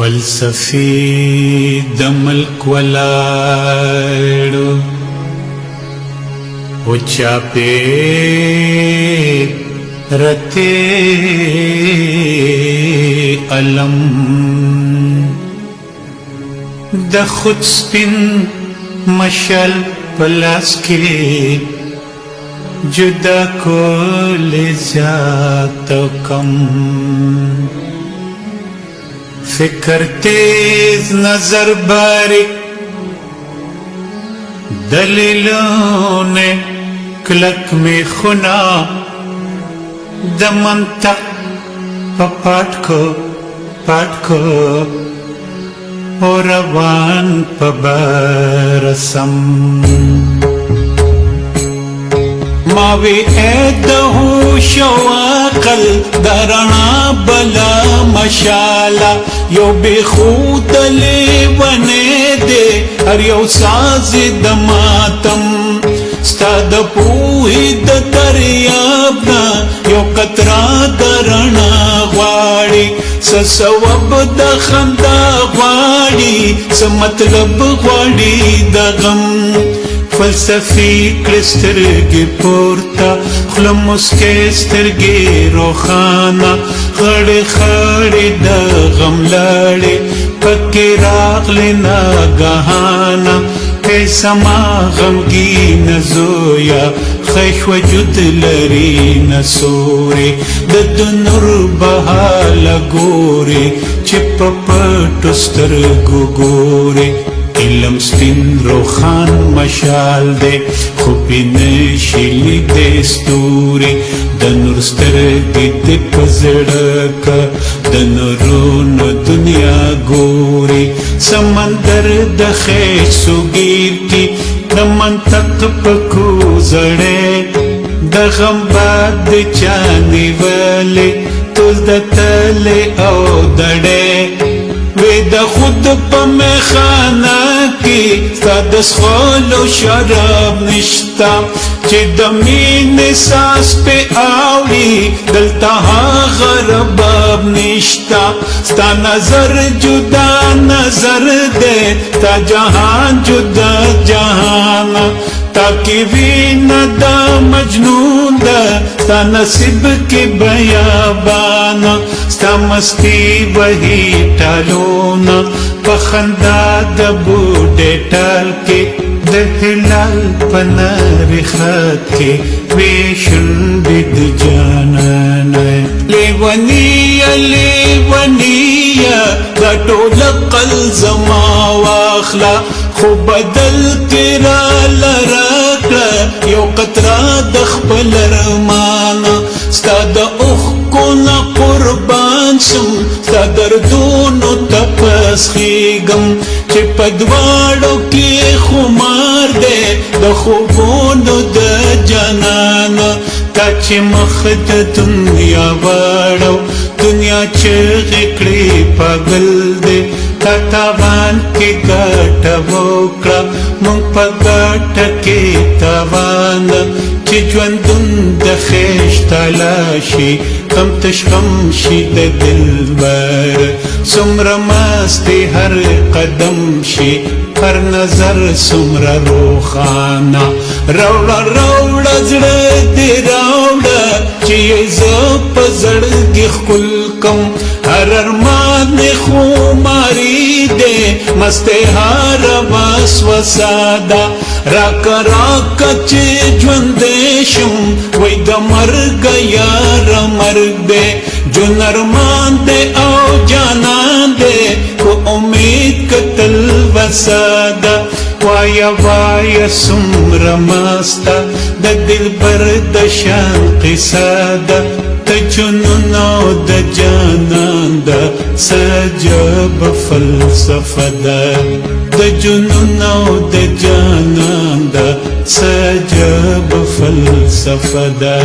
فلسفی د ملک ولاړو او چاپې رته علم د خود سپین مشل پلاس کې جدا کول ذات کم فکر تیز نظر باریک دلیلوں نے کلک میں خنا د منطق پاٹ کو اور روان پبرسم ماوی ایدہو شواقل درنا بلا مشالا یو بے خود لیوانے دے ہر یو ساز دماتم ستا د پوہی د دریابنا یو قطرہ درنا غواړي سسوب د خندا غواړي سمطلب غواړي د غم فلسفی کلسترگی پورتا خلم مسکے سترگی روخانا خڑی خڑی دا غم لاڑی پکی راغلی ناگہانا اے سما غمگی نزویا خیش وجود لری نسوری دد نور بحال گوری چپ پٹو سترگو گوری علم سپین روخان مشال دے خوبی نشیلی دستوری د نور سترگی دی پزڑکا د نورون دنیا گوری سمندر د خیش سوگیر کی د منطق پکو زڑے د غم باد چانی ولی توز د تلی او دڑے وی دا خود پا میخانا کی ستا دسخول و شراب نشتا چی دا مین ساس پی آوری دلتا ہا غرباب نشتا ستا نظر جدا نظر دے تا جہان جدا جہان تاکی وینا دا مجنون دا ستا نصیب کی بیابانا ستا مستی وہی ٹالونا پخندا دا بوڑے ٹال کے دا ہلال پنار خط کے ویشن بید جانانا لیونیا لیونیا دا ٹول قل زما واخلا خو بدل تیرا لراکلا یو قطرہ دخبل رمانا ستا دا اخکونا قربان سم ستا دردونو تپس خیگم چی پدوارو کی خمار دے دا خوبونو دا جانانا تا چی مخد دنیا وارو دنیا چغکڑی پاگل دے تا تاوان کی گاٹا وکڑا مونگ پا گاٹا کی تاوان چی جوندن دا خیش تالاشی کم تشغم شی دا دل بار سمر ماستی ہر قدم شی ہر نظر سمر روخانا روڑا روڑا زڑ دی روڑا چی زپ زڑگی خل کم ہر ارمان خوماری دے مستے ہار باس وسادا راکا راکا چی جوندیشم وی دا مرگ یار مرگ دے جو نرمان دے او جانان دے کو امید کتل وسادا وایا وایا سمر ماستا دا دل برد شان قصادا دا جنونو دا جانان دا سجب فلسفہ دا دا جنونو دا جانان دا سجب فلسفہ دا